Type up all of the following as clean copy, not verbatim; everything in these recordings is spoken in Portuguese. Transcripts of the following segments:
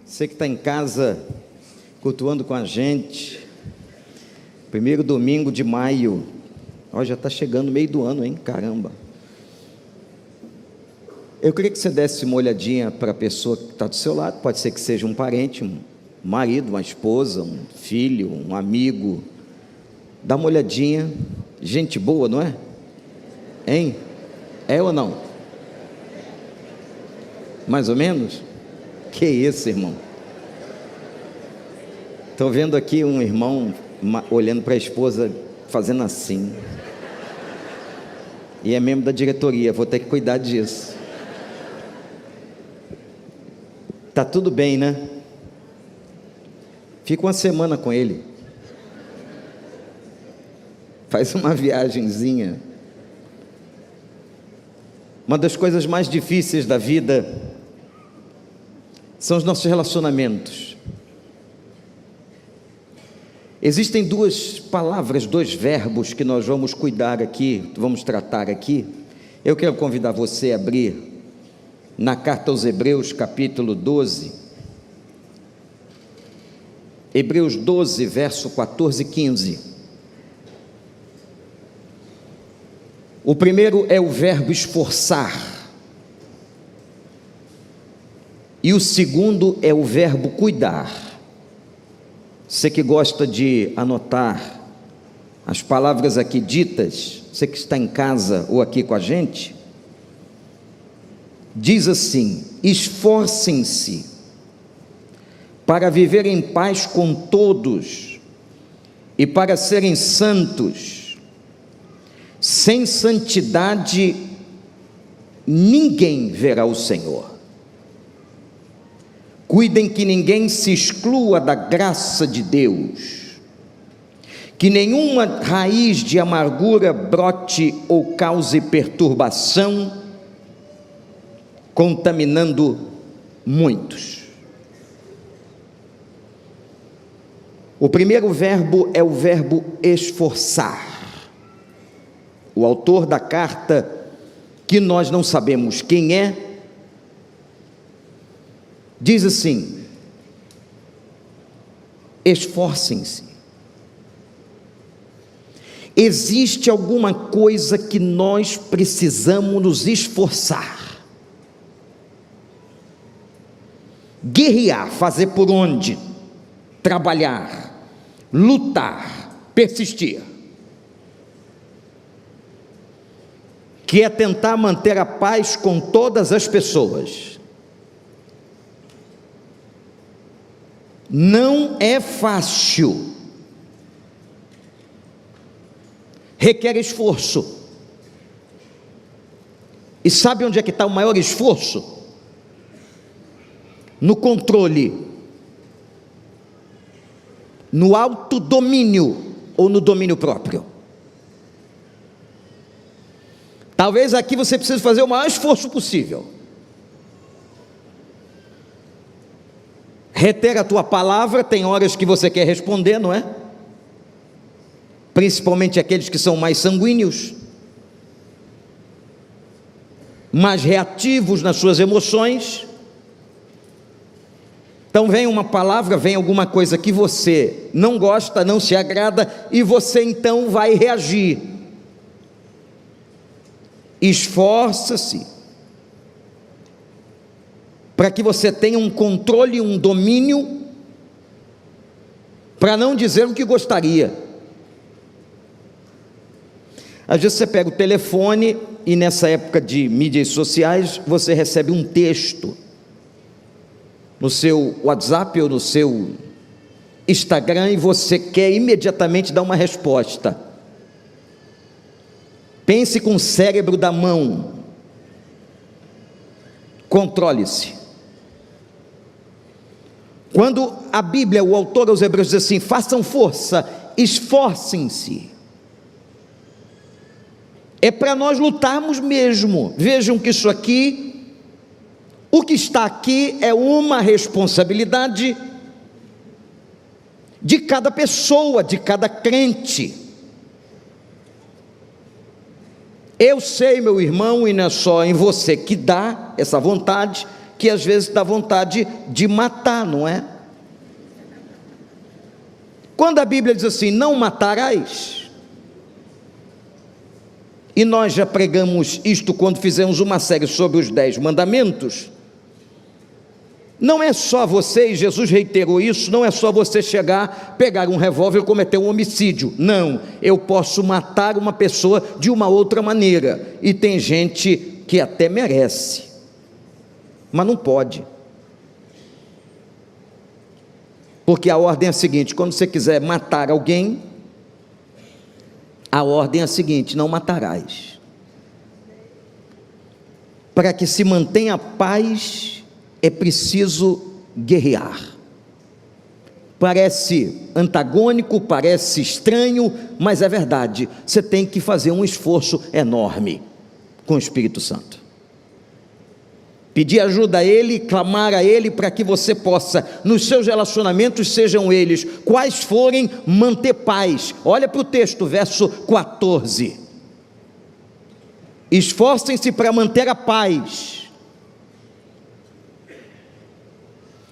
Você que está em casa, cultuando com a gente, primeiro domingo de maio, ó, já está chegando o meio do ano, hein? Caramba! Eu queria que você desse uma olhadinha para a pessoa que está do seu lado, pode ser que seja um parente, um marido, uma esposa, um filho, um amigo. Dá uma olhadinha, gente boa, não é? Hein? É ou não? Mais ou menos? Que isso, irmão? Estou vendo aqui um irmão olhando para a esposa, fazendo assim. E é membro da diretoria, vou ter que cuidar disso. Tá tudo bem, né? Fica uma semana com ele. Faz uma viagenzinha. Uma das coisas mais difíceis da vida são os nossos relacionamentos. Existem duas palavras, dois verbos que nós vamos cuidar aqui, vamos tratar aqui. Eu quero convidar você a abrir na carta aos Hebreus, capítulo 12. Hebreus 12, verso 14 e 15. O primeiro é o verbo esforçar. E o segundo é o verbo cuidar. Você que gosta de anotar as palavras aqui ditas, você que está em casa ou aqui com a gente, diz assim: esforcem-se para viver em paz com todos e para serem santos. Sem santidade ninguém verá o Senhor. Cuidem que ninguém se exclua da graça de Deus, que nenhuma raiz de amargura brote ou cause perturbação, contaminando muitos. O primeiro verbo é o verbo esforçar. O autor da carta, que nós não sabemos quem é, diz assim: esforcem-se. Existe alguma coisa que nós precisamos nos esforçar, guerrear, fazer por onde, trabalhar, lutar, persistir, que é tentar manter a paz com todas as pessoas. Não é fácil, requer esforço. E sabe onde é que está o maior esforço? No controle, no autodomínio ou no domínio próprio. Talvez aqui você precise fazer o maior esforço possível. Reter a tua palavra, tem horas que você quer responder, não é? Principalmente aqueles que são mais sanguíneos, mais reativos nas suas emoções. Então vem uma palavra, vem alguma coisa que você não gosta, não se agrada, e você então vai reagir. Esforça-se para que você tenha um controle, um domínio, para não dizer o que gostaria. Às vezes você pega o telefone e nessa época de mídias sociais, você recebe um texto no seu WhatsApp ou no seu Instagram e você quer imediatamente dar uma resposta. Pense com o cérebro da mão. Controle-se. Quando a Bíblia, o autor aos Hebreus diz assim: façam força, esforcem-se, é para nós lutarmos mesmo. Vejam que isso aqui, o que está aqui é uma responsabilidade de cada pessoa, de cada crente. Eu sei, meu irmão, e não é só em você que dá essa vontade, que às vezes dá vontade de matar, não é? Quando a Bíblia diz assim, não matarás, e nós já pregamos isto quando fizemos uma série sobre os 10 mandamentos, não é só você, e Jesus reiterou isso, não é só você chegar, pegar um revólver e cometer um homicídio. Não, eu posso matar uma pessoa de uma outra maneira, e tem gente que até merece, mas não pode. Porque a ordem é a seguinte, quando você quiser matar alguém, a ordem é a seguinte, não matarás. Para que se mantenha a paz, é preciso guerrear. Parece antagônico, parece estranho, mas é verdade. Você tem que fazer um esforço enorme com o Espírito Santo. Pedir ajuda a Ele, clamar a Ele para que você possa, nos seus relacionamentos, sejam eles quais forem, manter paz. Olha para o texto, verso 14. Esforcem-se para manter a paz.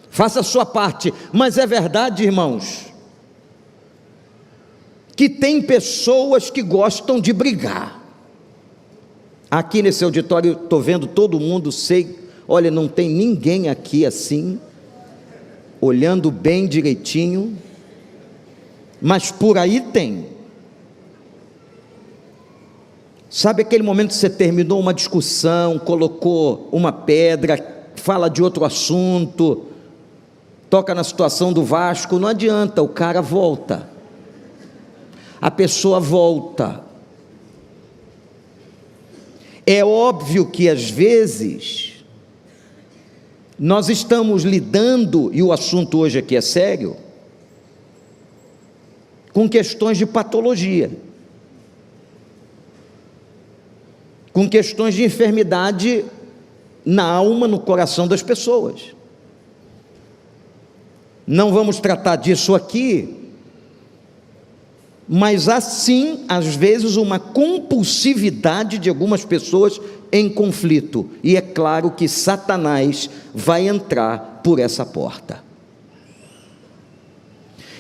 Faça a sua parte, mas é verdade, irmãos, que tem pessoas que gostam de brigar. Aqui nesse auditório, estou vendo todo mundo, sei, olha, não tem ninguém aqui assim, olhando bem direitinho, mas por aí tem. Sabe aquele momento que você terminou uma discussão, colocou uma pedra, fala de outro assunto, toca na situação do Vasco, não adianta, o cara volta, a pessoa volta. É óbvio que às vezes nós estamos lidando, e o assunto hoje aqui é sério, com questões de patologia, com questões de enfermidade na alma, no coração das pessoas. Não vamos tratar disso aqui, mas há sim, às vezes, uma compulsividade de algumas pessoas em conflito, e é claro que Satanás vai entrar por essa porta.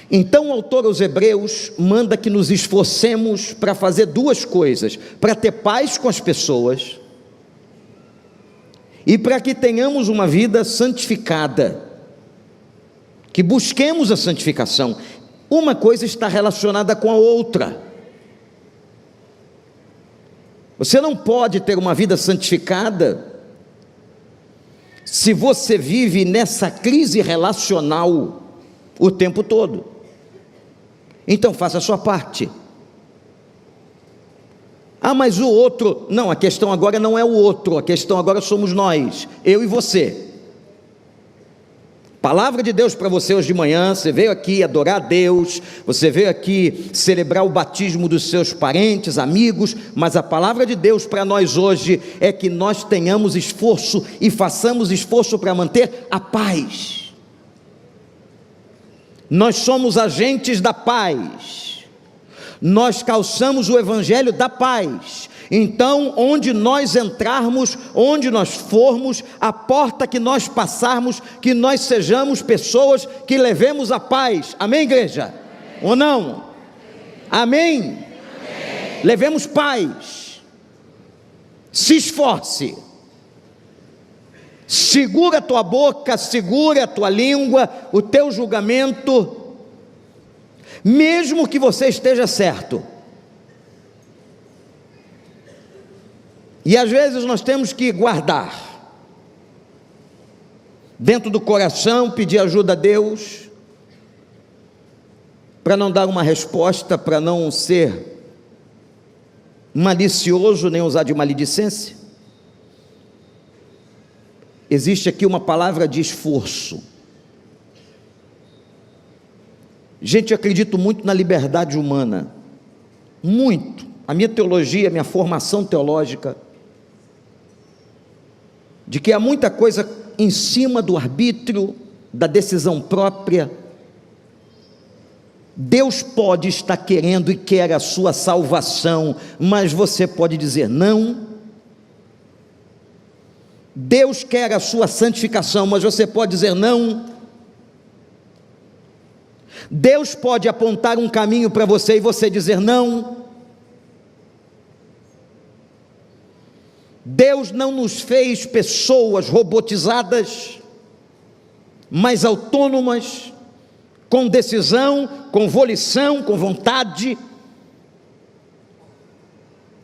Então o autor aos Hebreus manda que nos esforcemos para fazer duas coisas: para ter paz com as pessoas e para que tenhamos uma vida santificada, que busquemos a santificação. Uma coisa está relacionada com a outra. Você não pode ter uma vida santificada se você vive nessa crise relacional o tempo todo. Então faça a sua parte. Ah, mas o outro, não, a questão agora não é o outro, a questão agora somos nós, eu e você. Palavra de Deus para você hoje de manhã. Você veio aqui adorar a Deus, você veio aqui celebrar o batismo dos seus parentes, amigos, mas a palavra de Deus para nós hoje é que nós tenhamos esforço e façamos esforço para manter a paz. Nós somos agentes da paz, nós calçamos o evangelho da paz. Então, onde nós entrarmos, onde nós formos, a porta que nós passarmos, que nós sejamos pessoas que levemos a paz. Amém, igreja? Amém. Ou não? Amém? Amém? Levemos paz. Se esforce. Segura a tua boca, segura a tua língua, o teu julgamento, mesmo que você esteja certo. E às vezes nós temos que guardar dentro do coração, pedir ajuda a Deus, para não dar uma resposta, para não ser malicioso, nem usar de maledicência. Existe aqui uma palavra de esforço. Gente, eu acredito muito na liberdade humana, muito. A minha teologia, a minha formação teológica, de que há muita coisa em cima do arbítrio, da decisão própria. Deus pode estar querendo e quer a sua salvação, mas você pode dizer não. Deus quer a sua santificação, mas você pode dizer não. Deus pode apontar um caminho para você e você dizer não. Deus não nos fez pessoas robotizadas, mas autônomas, com decisão, com volição, com vontade.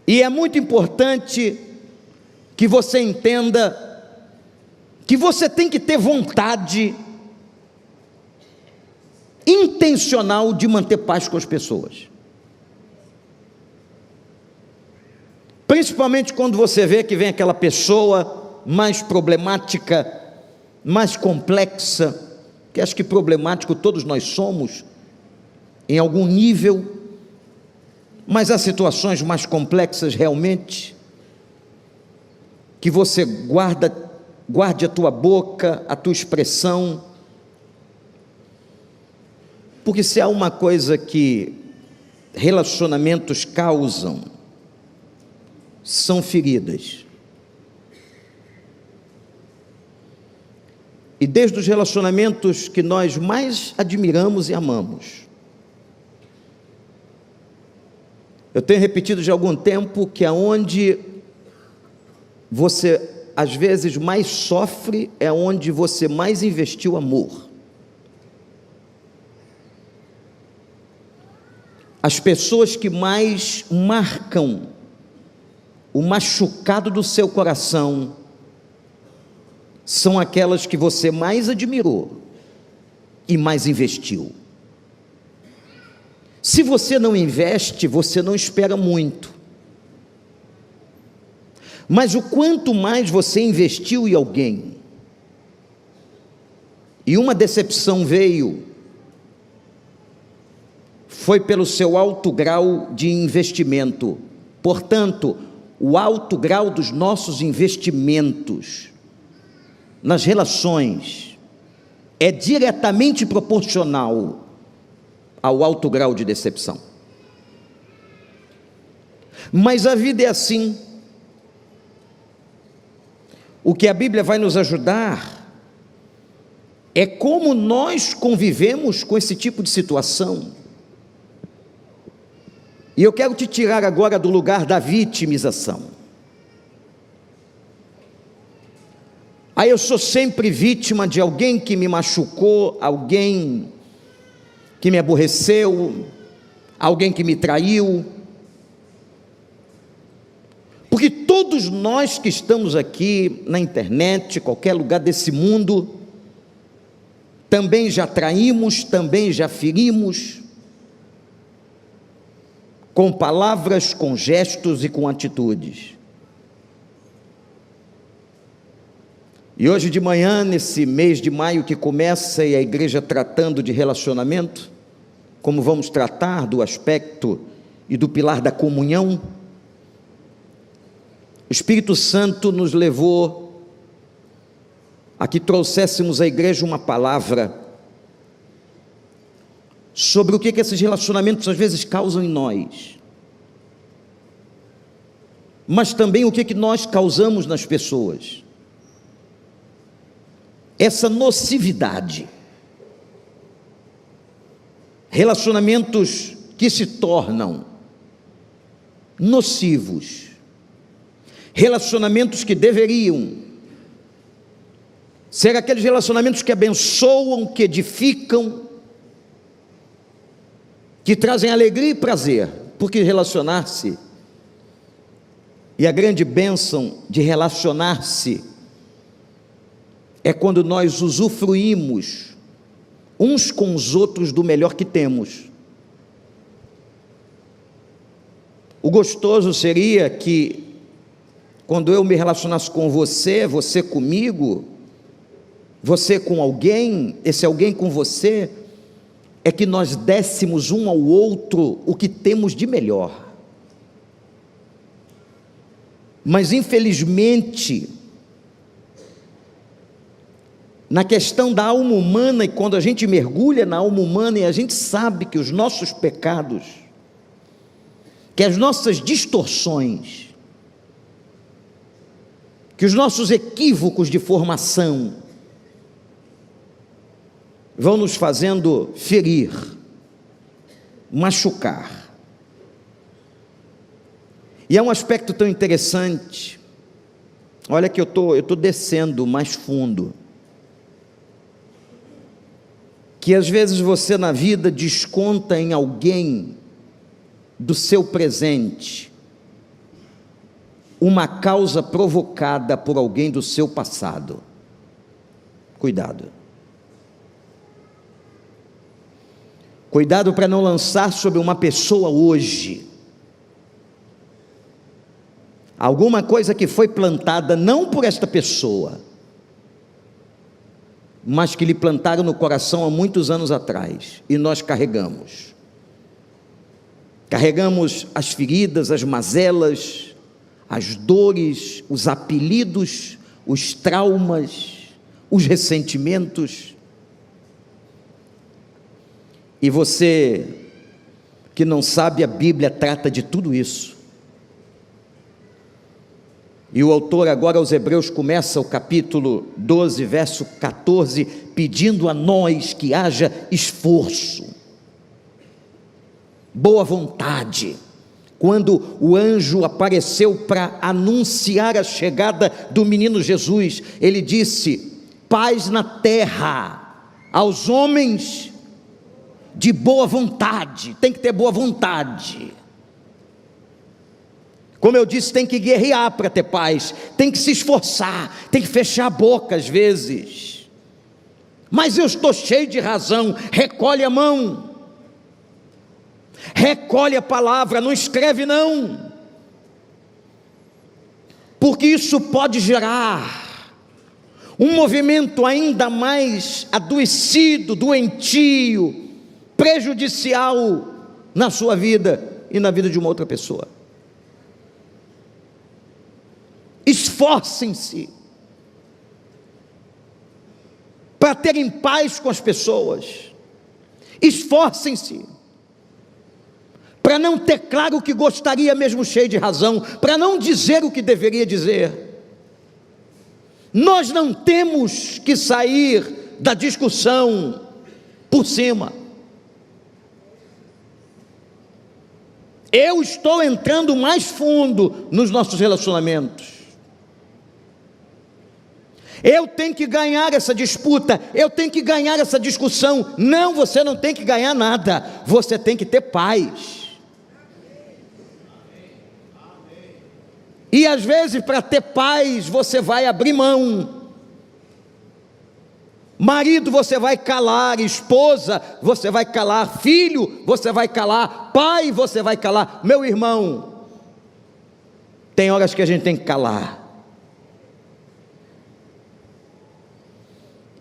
E é muito importante que você entenda que você tem que ter vontade intencional de manter paz com as pessoas. Principalmente quando você vê que vem aquela pessoa mais problemática, mais complexa, que acho que problemático todos nós somos, em algum nível, mas há situações mais complexas realmente, que você guarde a tua boca, a tua expressão, porque se há uma coisa que relacionamentos causam, são feridas. E desde os relacionamentos que nós mais admiramos e amamos, eu tenho repetido já há algum tempo que aonde você às vezes mais sofre é onde você mais investiu amor. As pessoas que mais marcam o machucado do seu coração são aquelas que você mais admirou e mais investiu. Se você não investe, você não espera muito. Mas o quanto mais você investiu em alguém, e uma decepção veio, foi pelo seu alto grau de investimento. Portanto, o alto grau dos nossos investimentos nas relações é diretamente proporcional ao alto grau de decepção. Mas a vida é assim. O que a Bíblia vai nos ajudar é como nós convivemos com esse tipo de situação. E eu quero te tirar agora do lugar da vitimização. Aí eu sou sempre vítima de alguém que me machucou, alguém que me aborreceu, alguém que me traiu. Porque todos nós que estamos aqui na internet, qualquer lugar desse mundo, também já traímos, também já ferimos, com palavras, com gestos e com atitudes. E hoje de manhã, nesse mês de maio que começa, e a igreja tratando de relacionamento, como vamos tratar do aspecto e do pilar da comunhão, o Espírito Santo nos levou a que trouxéssemos à igreja uma palavra sobre o que esses relacionamentos às vezes causam em nós, mas também o que nós causamos nas pessoas. Essa nocividade, relacionamentos que se tornam nocivos, relacionamentos que deveriam ser aqueles relacionamentos que abençoam, que edificam, que trazem alegria e prazer, porque relacionar-se, e a grande bênção de relacionar-se, é quando nós usufruímos uns com os outros do melhor que temos. O gostoso seria que, quando eu me relacionasse com você, você comigo, você com alguém, esse alguém com você, é que nós dessemos um ao outro o que temos de melhor. Mas infelizmente, na questão da alma humana, e quando a gente mergulha na alma humana e a gente sabe que os nossos pecados, que as nossas distorções, que os nossos equívocos de formação vão nos fazendo ferir, machucar. E é um aspecto tão interessante. Olha que eu tô descendo mais fundo. Que às vezes você na vida desconta em alguém do seu presente uma causa provocada por alguém do seu passado. Cuidado. Cuidado para não lançar sobre uma pessoa hoje alguma coisa que foi plantada não por esta pessoa, mas que lhe plantaram no coração há muitos anos atrás, e nós carregamos as feridas, as mazelas, as dores, os apelidos, os traumas, os ressentimentos. E você que não sabe, a Bíblia trata de tudo isso. E o autor agora aos Hebreus começa o capítulo 12, verso 14, pedindo a nós que haja esforço, boa vontade. Quando o anjo apareceu para anunciar a chegada do menino Jesus, ele disse: paz na terra aos homens de boa vontade. Tem que ter boa vontade. Como eu disse, tem que guerrear para ter paz, tem que se esforçar, tem que fechar a boca às vezes. Mas eu estou cheio de razão. Recolhe a mão, recolhe a palavra, não escreve não, porque isso pode gerar um movimento ainda mais adoecido, doentio, prejudicial na sua vida e na vida de uma outra pessoa. Esforcem-se para terem paz com as pessoas, esforcem-se para não ter claro o que gostaria, mesmo cheio de razão, para não dizer o que deveria dizer. Nós não temos que sair da discussão por cima. Eu estou entrando mais fundo nos nossos relacionamentos. Eu tenho que ganhar essa disputa, eu tenho que ganhar essa discussão. Não, você não tem que ganhar nada, você tem que ter paz. E às vezes, para ter paz, você vai abrir mão. Marido, você vai calar. Esposa, você vai calar. Filho, você vai calar. Pai, você vai calar. Meu irmão, tem horas que a gente tem que calar.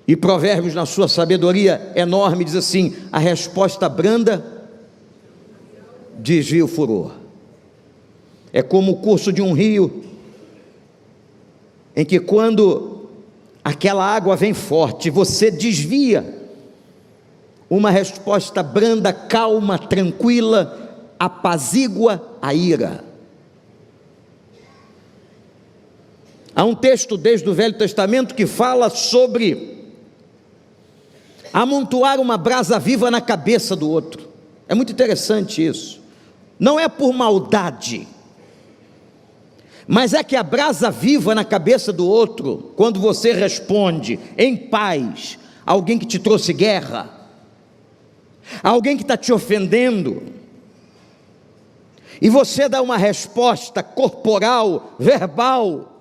E Provérbios, na sua sabedoria enorme, diz assim: a resposta branda desvia o furor. É como o curso de um rio, em que quando aquela água vem forte, você desvia. Uma resposta branda, calma, tranquila, apazigua a ira. Há um texto desde o Velho Testamento que fala sobre amontoar uma brasa viva na cabeça do outro. É muito interessante isso. Não é por maldade, mas é que a brasa viva na cabeça do outro, quando você responde em paz a alguém que te trouxe guerra, a alguém que está te ofendendo, e você dá uma resposta corporal, verbal,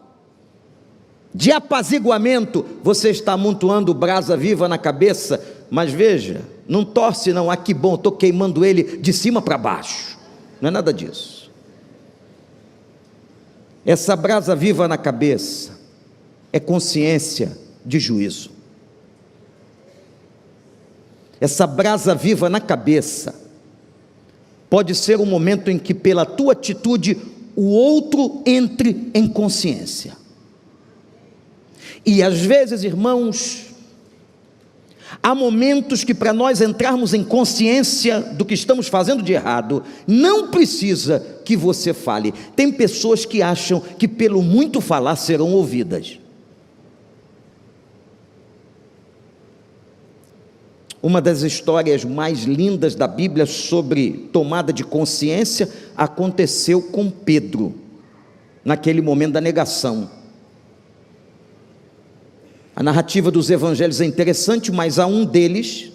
de apaziguamento, você está amontoando brasa viva na cabeça. Mas veja, não torce não, que bom, estou queimando ele de cima para baixo, não é nada disso. Essa brasa viva na cabeça é consciência de juízo. Essa brasa viva na cabeça pode ser um momento em que, pela tua atitude, o outro entre em consciência. E às vezes, irmãos, Há momentos que, para nós entrarmos em consciência do que estamos fazendo de errado, não precisa que você fale. Tem pessoas que acham que pelo muito falar serão ouvidas. Uma das histórias mais lindas da Bíblia sobre tomada de consciência aconteceu com Pedro, naquele momento da negação. A narrativa dos evangelhos é interessante, mas há um deles,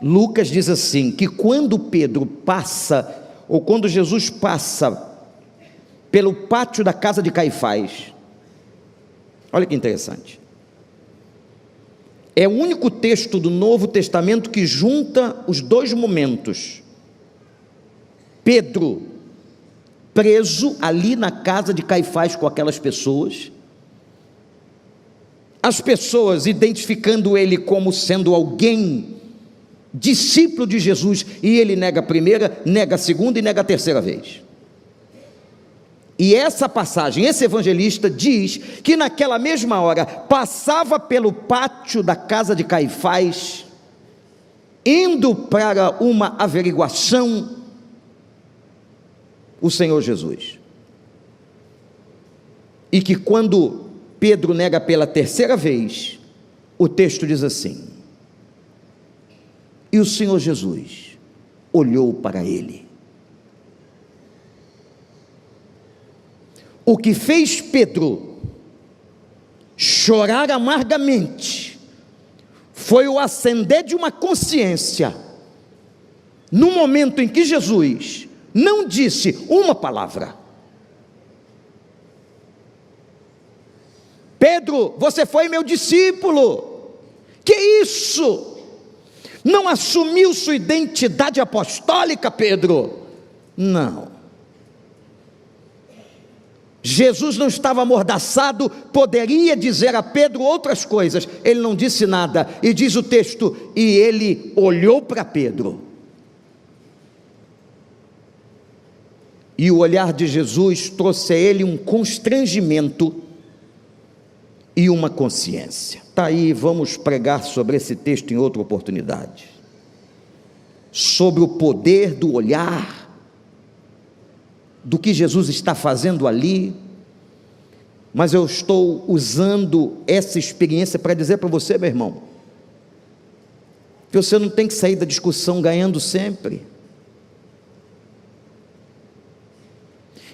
Lucas diz assim, que quando Pedro passa, ou quando Jesus passa pelo pátio da casa de Caifás, olha que interessante, é o único texto do Novo Testamento que junta os dois momentos. Pedro preso ali na casa de Caifás com aquelas pessoas, as pessoas identificando ele como sendo alguém discípulo de Jesus, e ele nega a primeira, nega a segunda e nega a terceira vez. E essa passagem, esse evangelista diz que naquela mesma hora passava pelo pátio da casa de Caifás, indo para uma averiguação, o Senhor Jesus, e que quando Pedro nega pela terceira vez, o texto diz assim: e o Senhor Jesus olhou para ele. O que fez Pedro chorar amargamente foi o acender de uma consciência, no momento em que Jesus não disse uma palavra. Pedro, você foi meu discípulo. Que isso? Não assumiu sua identidade apostólica, Pedro? Não. Jesus não estava amordaçado, poderia dizer a Pedro outras coisas, ele não disse nada, e diz o texto, e ele olhou para Pedro, e o olhar de Jesus trouxe a ele um constrangimento e uma consciência. Está aí, vamos pregar sobre esse texto em outra oportunidade, sobre o poder do olhar, do que Jesus está fazendo ali, mas eu estou usando essa experiência para dizer para você, meu irmão, que você não tem que sair da discussão ganhando sempre,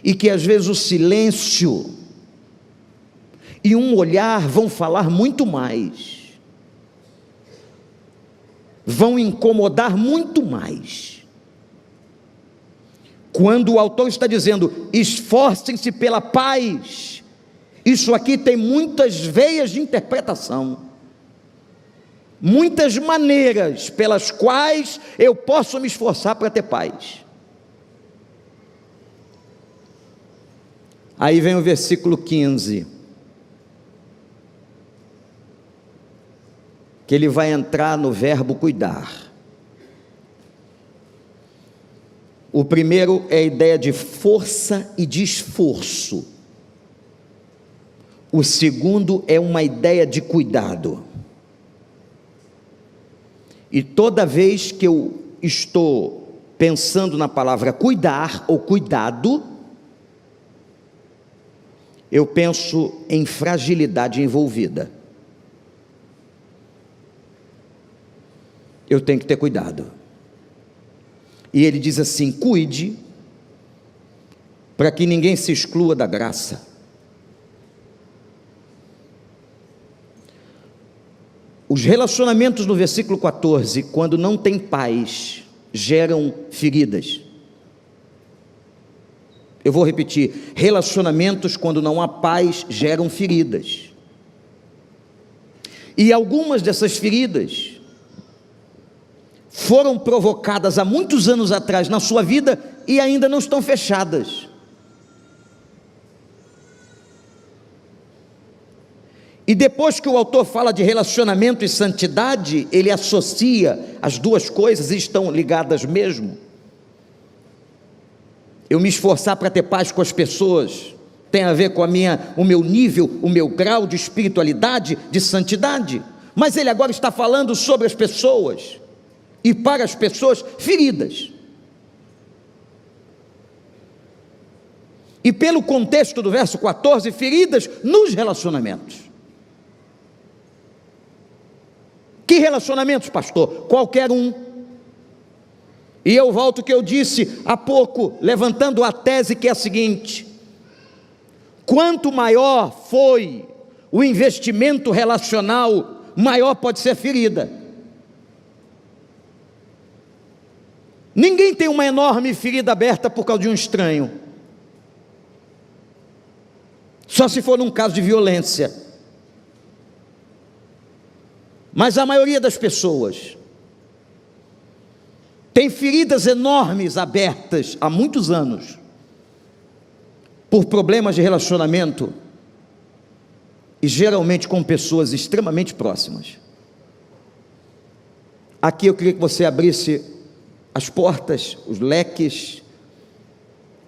e que às vezes o silêncio e um olhar vão falar muito mais, vão incomodar muito mais. Quando o autor está dizendo, esforcem-se pela paz, isso aqui tem muitas veias de interpretação, muitas maneiras pelas quais eu posso me esforçar para ter paz. Aí vem o versículo 15, que ele vai entrar no verbo cuidar. O primeiro é a ideia de força e de esforço. O segundo é uma ideia de cuidado. E toda vez que eu estou pensando na palavra cuidar ou cuidado, eu penso em fragilidade envolvida. Eu tenho que ter cuidado. E ele diz assim, cuide, para que ninguém se exclua da graça. Os relacionamentos no versículo 14, quando não tem paz, geram feridas. Eu vou repetir, relacionamentos quando não há paz, geram feridas. E algumas dessas feridas foram provocadas há muitos anos atrás na sua vida e ainda não estão fechadas. E depois que o autor fala de relacionamento e santidade, ele associa as duas coisas e estão ligadas mesmo. Eu me esforçar para ter paz com as pessoas, tem a ver com o meu nível, o meu grau de espiritualidade, de santidade. Mas ele agora está falando sobre as pessoas, e para as pessoas feridas. E pelo contexto do verso 14, feridas nos relacionamentos. Que relacionamentos, pastor? Qualquer um. E eu volto ao que eu disse há pouco, levantando a tese que é a seguinte: quanto maior foi o investimento relacional, maior pode ser a ferida. Ninguém tem uma enorme ferida aberta por causa de um estranho, só se for num caso de violência. Mas a maioria das pessoas tem feridas enormes abertas há muitos anos, por problemas de relacionamento, e geralmente com pessoas extremamente próximas. Aqui eu queria que você abrisse as portas, os leques.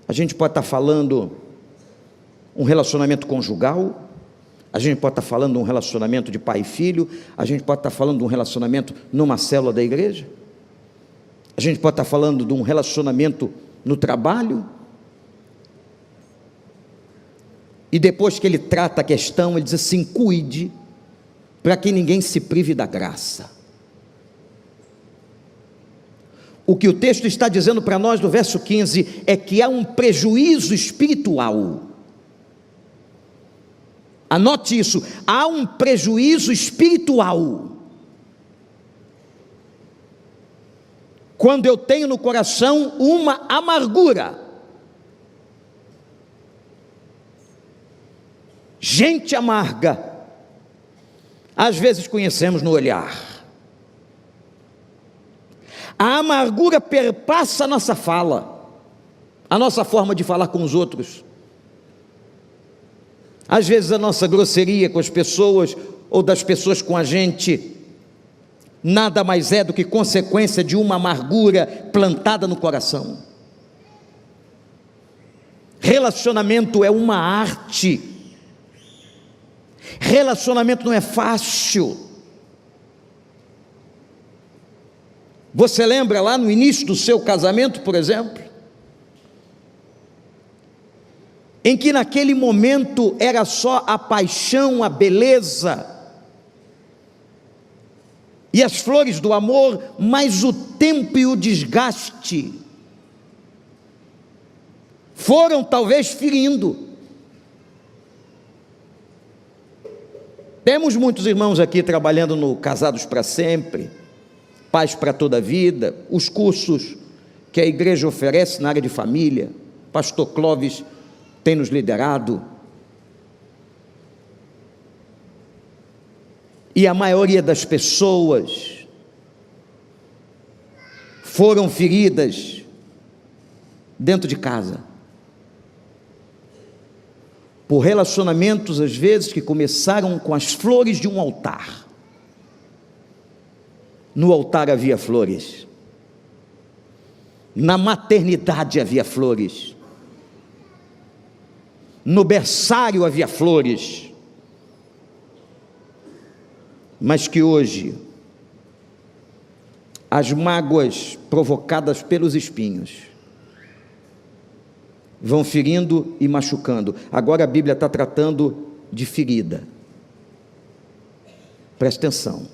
A gente pode estar falando um relacionamento conjugal, a gente pode estar falando de um relacionamento de pai e filho, a gente pode estar falando de um relacionamento numa célula da igreja, a gente pode estar falando de um relacionamento no trabalho. E depois que ele trata a questão, ele diz assim: cuide, para que ninguém se prive da graça. O que o texto está dizendo para nós no verso 15 é que há um prejuízo espiritual. Anote isso: há um prejuízo espiritual quando eu tenho no coração uma amargura. Gente amarga, às vezes conhecemos no olhar. A amargura perpassa a nossa fala, a nossa forma de falar com os outros. Às vezes a nossa grosseria com as pessoas, ou das pessoas com a gente, nada mais é do que consequência de uma amargura plantada no coração. Relacionamento é uma arte. Relacionamento não é fácil. Você lembra lá no início do seu casamento, por exemplo, em que naquele momento era só a paixão, a beleza e as flores do amor, mas o tempo e o desgaste foram talvez ferindo. Temos muitos irmãos aqui trabalhando no Casados para Sempre, Paz para Toda a Vida, os cursos que a igreja oferece na área de família. Pastor Clóvis tem nos liderado. E a maioria das pessoas foram feridas dentro de casa, por relacionamentos às vezes que começaram com as flores de um altar. No altar havia flores, na maternidade havia flores, no berçário havia flores, mas que hoje as mágoas provocadas pelos espinhos vão ferindo e machucando. Agora a Bíblia está tratando de ferida. Presta atenção.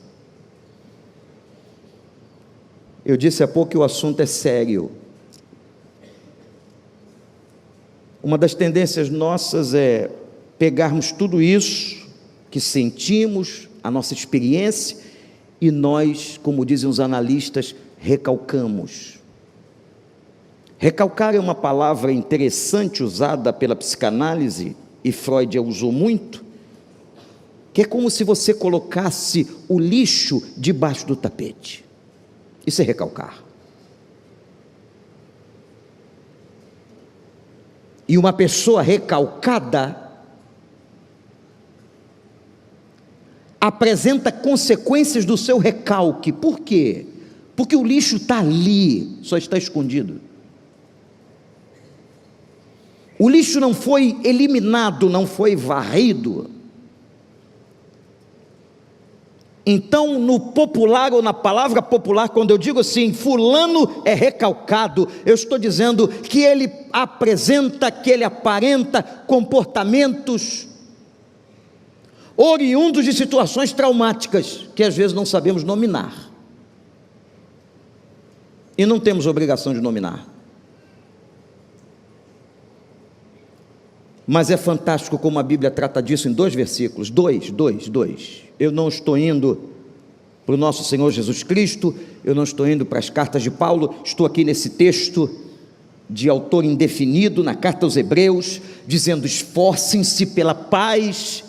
Eu disse há pouco que o assunto é sério. Uma das tendências nossas é pegarmos tudo isso que sentimos, a nossa experiência, e nós, como dizem os analistas, recalcamos. Recalcar é uma palavra interessante usada pela psicanálise, e Freud a usou muito, que é como se você colocasse o lixo debaixo do tapete. Isso é recalcar. E uma pessoa recalcada apresenta consequências do seu recalque. Por quê? Porque o lixo está ali, só está escondido. O lixo não foi eliminado, não foi varrido. Então, no popular ou na palavra popular, quando eu digo assim, fulano é recalcado, eu estou dizendo que ele apresenta, que ele aparenta comportamentos oriundos de situações traumáticas, que às vezes não sabemos nominar. E não temos obrigação de nominar. Mas é fantástico como a Bíblia trata disso em 2 versículos, 2. Eu não estou indo para o nosso Senhor Jesus Cristo, eu não estou indo para as cartas de Paulo, estou aqui nesse texto de autor indefinido, na carta aos Hebreus, dizendo: esforcem-se pela paz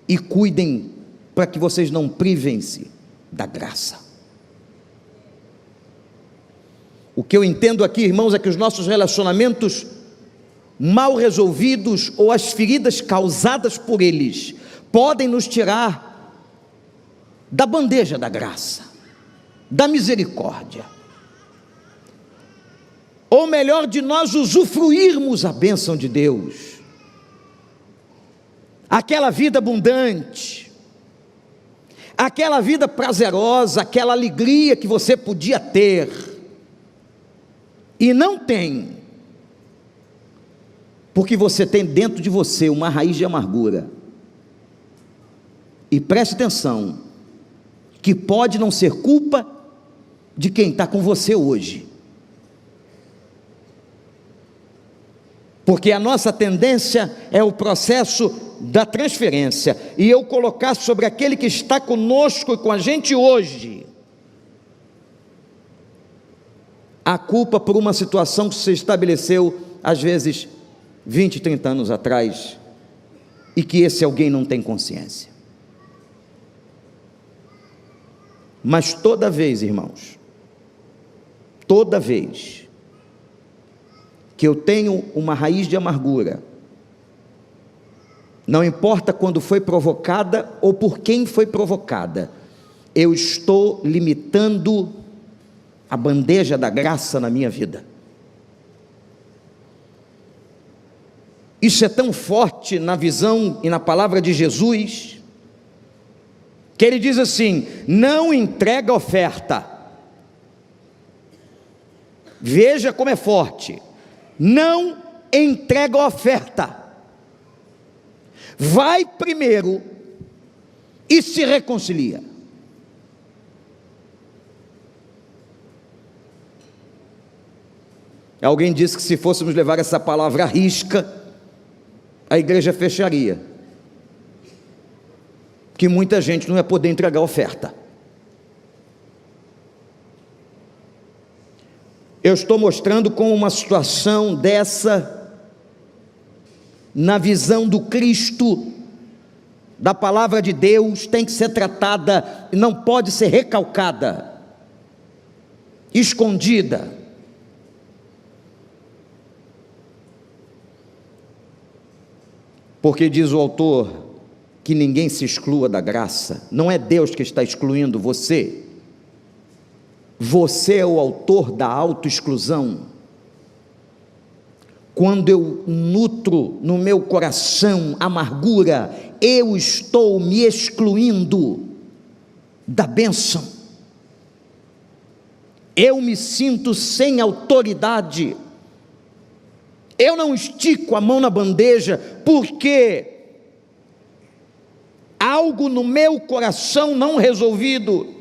e cuidem para que vocês não privem-se da graça. O que eu entendo aqui, irmãos, é que os nossos relacionamentos mal resolvidos ou as feridas causadas por eles podem nos tirar da bandeja da graça, da misericórdia, ou melhor, de nós usufruirmos a bênção de Deus, aquela vida abundante, aquela vida prazerosa, aquela alegria que você podia ter e não tem, porque você tem dentro de você uma raiz de amargura. E preste atenção, que pode não ser culpa de quem está com você hoje, porque a nossa tendência é o processo da transferência, e eu colocar sobre aquele que está conosco e com a gente hoje, a culpa por uma situação que se estabeleceu, às vezes, 20, 30 anos atrás, e que esse alguém não tem consciência. Mas toda vez, irmãos, toda vez que eu tenho uma raiz de amargura, não importa quando foi provocada ou por quem foi provocada, eu estou limitando a bandeja da graça na minha vida. Isso é tão forte na visão e na palavra de Jesus, que ele diz assim: não entrega oferta. Veja como é forte. Não entrega oferta. Vai primeiro e se reconcilia. Alguém disse que se fôssemos levar essa palavra à risca, a igreja fecharia, que muita gente não ia poder entregar oferta. Eu estou mostrando como uma situação dessa, na visão do Cristo, da palavra de Deus, tem que ser tratada, não pode ser recalcada, escondida. Porque diz o autor que ninguém se exclua da graça. Não é Deus que está excluindo você. Você é o autor da autoexclusão. Quando eu nutro no meu coração amargura, eu estou me excluindo da bênção. Eu me sinto sem autoridade. Eu não estico a mão na bandeja, porque algo no meu coração não resolvido,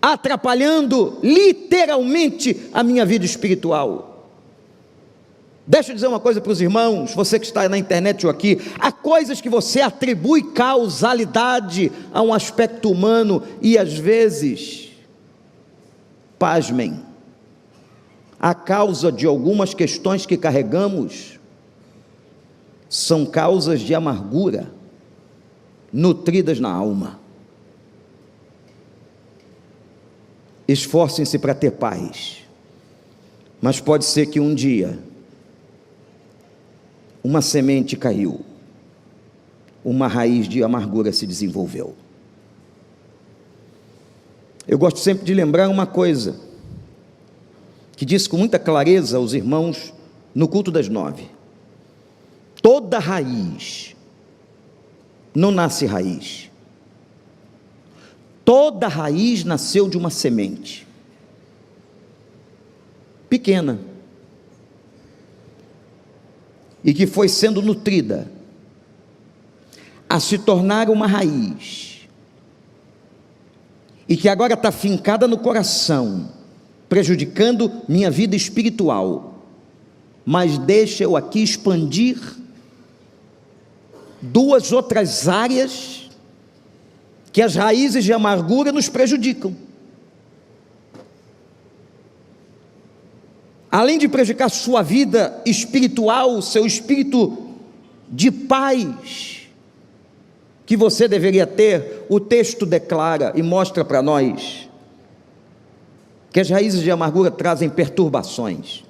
atrapalhando literalmente a minha vida espiritual. Deixa eu dizer uma coisa para os irmãos, você que está na internet ou aqui: há coisas que você atribui causalidade a um aspecto humano, e às vezes, pasmem, a causa de algumas questões que carregamos são causas de amargura nutridas na alma. Esforcem-se para ter paz, mas pode ser que um dia uma semente caiu, uma raiz de amargura se desenvolveu. Eu gosto sempre de lembrar uma coisa: que disse com muita clareza aos irmãos no culto das 9: toda raiz não nasce raiz, toda raiz nasceu de uma semente pequena, e que foi sendo nutrida a se tornar uma raiz, e que agora está fincada no coração, prejudicando minha vida espiritual. Mas deixa eu aqui expandir duas outras áreas que as raízes de amargura nos prejudicam. Além de prejudicar sua vida espiritual, seu espírito de paz que você deveria ter, o texto declara e mostra para nós que as raízes de amargura trazem perturbações.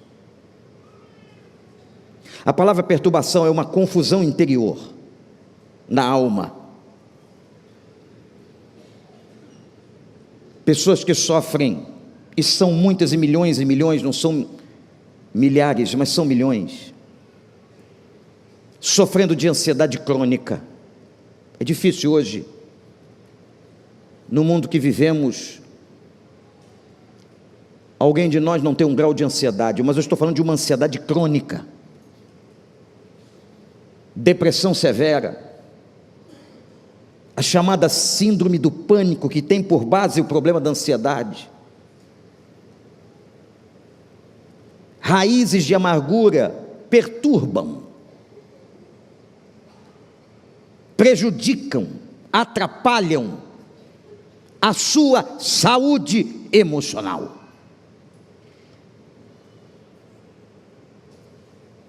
A palavra perturbação é uma confusão interior na alma. Pessoas que sofrem, e são muitas e milhões, não são milhares, mas são milhões, sofrendo de ansiedade crônica. É difícil hoje, no mundo que vivemos, alguém de nós não ter um grau de ansiedade, mas eu estou falando de uma ansiedade crônica, depressão severa, a chamada síndrome do pânico, que tem por base o problema da ansiedade. Raízes de amargura perturbam, prejudicam, atrapalham a sua saúde emocional.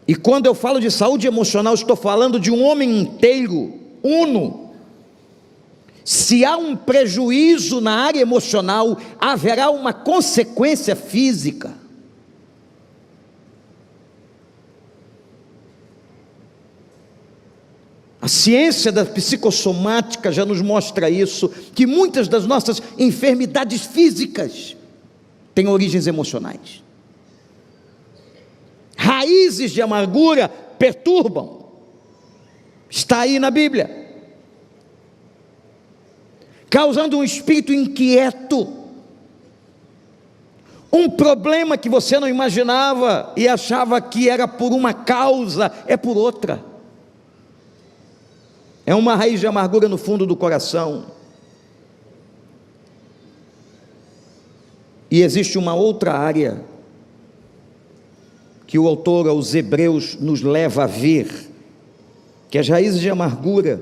E quando eu falo de saúde emocional, estou falando de um homem inteiro, uno. Se há um prejuízo na área emocional, haverá uma consequência física. A ciência da psicossomática já nos mostra isso, que muitas das nossas enfermidades físicas têm origens emocionais. Raízes de amargura perturbam, está aí na Bíblia, causando um espírito inquieto, um problema que você não imaginava e achava que era por uma causa, é por outra. É uma raiz de amargura no fundo do coração. E existe uma outra área que o autor aos Hebreus nos leva a ver, que as raízes de amargura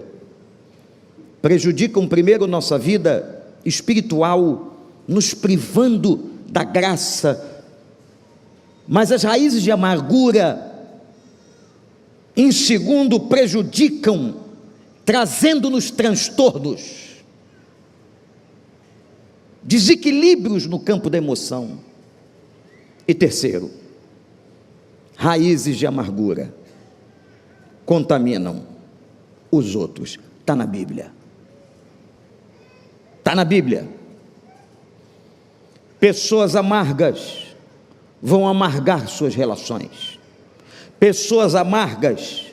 prejudicam primeiro nossa vida espiritual, nos privando da graça, mas as raízes de amargura, em segundo, prejudicam, trazendo-nos transtornos, desequilíbrios no campo da emoção. E terceiro, raízes de amargura contaminam os outros. Está na Bíblia. Está na Bíblia. Pessoas amargas vão amargar suas relações. Pessoas amargas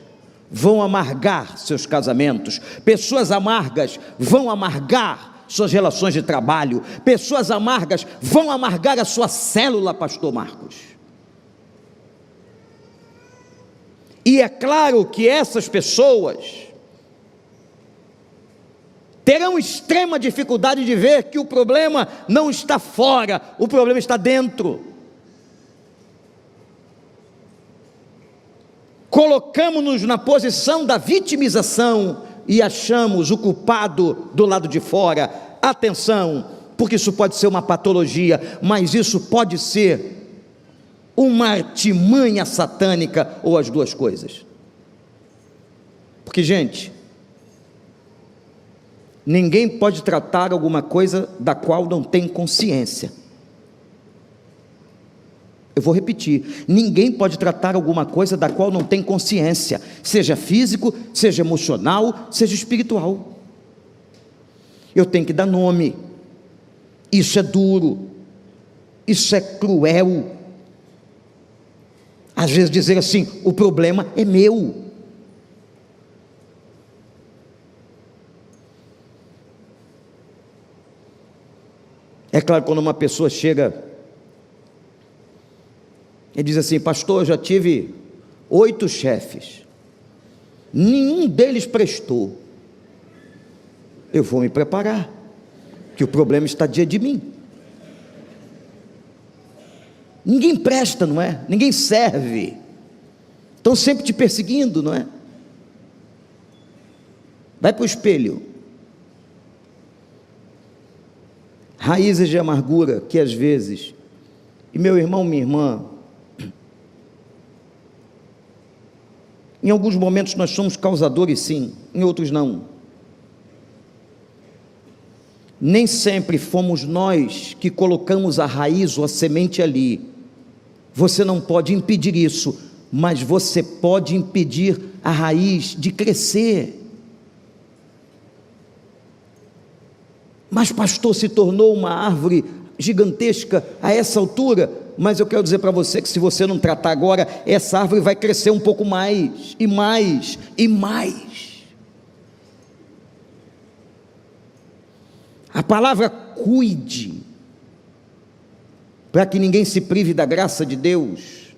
vão amargar seus casamentos. Pessoas amargas vão amargar suas relações de trabalho. Pessoas amargas vão amargar a sua célula, pastor Marcos. E é claro que essas pessoas terão extrema dificuldade de ver que o problema não está fora, o problema está dentro. Colocamos-nos na posição da vitimização e achamos o culpado do lado de fora. Atenção, porque isso pode ser uma patologia, mas isso pode ser uma artimanha satânica, ou as duas coisas. Porque, gente, ninguém pode tratar alguma coisa da qual não tem consciência. Eu vou repetir, ninguém pode tratar alguma coisa da qual não tem consciência, seja físico, seja emocional, seja espiritual. Eu tenho que dar nome. Isso é duro, isso é cruel, Às vezes dizer assim: o problema é meu. É claro, quando uma pessoa chega e diz assim: pastor, eu já tive 8 chefes, nenhum deles prestou. Eu vou me preparar, que o problema está diante de mim. Ninguém presta, não é? Ninguém serve. Estão sempre te perseguindo, não é? Vai para o espelho. Raízes de amargura que às vezes, e meu irmão, minha irmã, em alguns momentos nós somos causadores sim, em outros não. Nem sempre fomos nós que colocamos a raiz ou a semente ali. Você não pode impedir isso, mas você pode impedir a raiz de crescer. Mas pastor, se tornou uma árvore gigantesca a essa altura. Mas eu quero dizer para você que se você não tratar agora, essa árvore vai crescer um pouco mais, e mais, e mais. A palavra cuide, para que ninguém se prive da graça de Deus.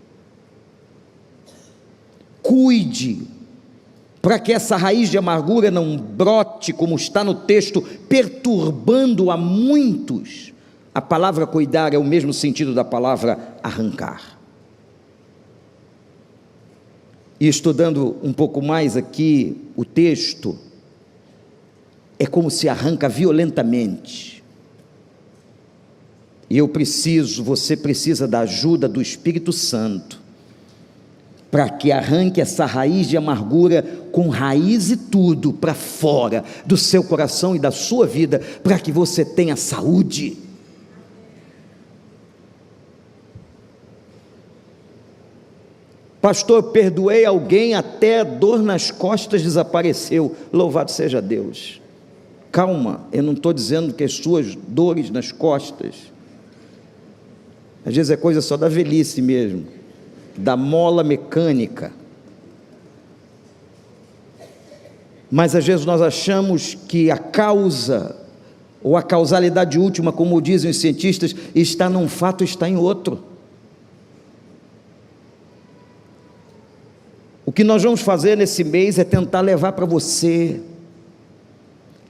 Cuide, para que essa raiz de amargura não brote, como está no texto, perturbando a muitos. A palavra cuidar é o mesmo sentido da palavra arrancar. E estudando um pouco mais aqui o texto, é como se arranca violentamente. E você precisa da ajuda do Espírito Santo, para que arranque essa raiz de amargura, com raiz e tudo, para fora do seu coração e da sua vida, para que você tenha saúde. Pastor, perdoei alguém, até a dor nas costas desapareceu. Louvado seja Deus. Calma, eu não estou dizendo que as suas dores nas costas, às vezes é coisa só da velhice mesmo, da mola mecânica. Mas às vezes nós achamos que a causa, ou a causalidade última, como dizem os cientistas, está num fato, está em outro. O que nós vamos fazer nesse mês é tentar levar para você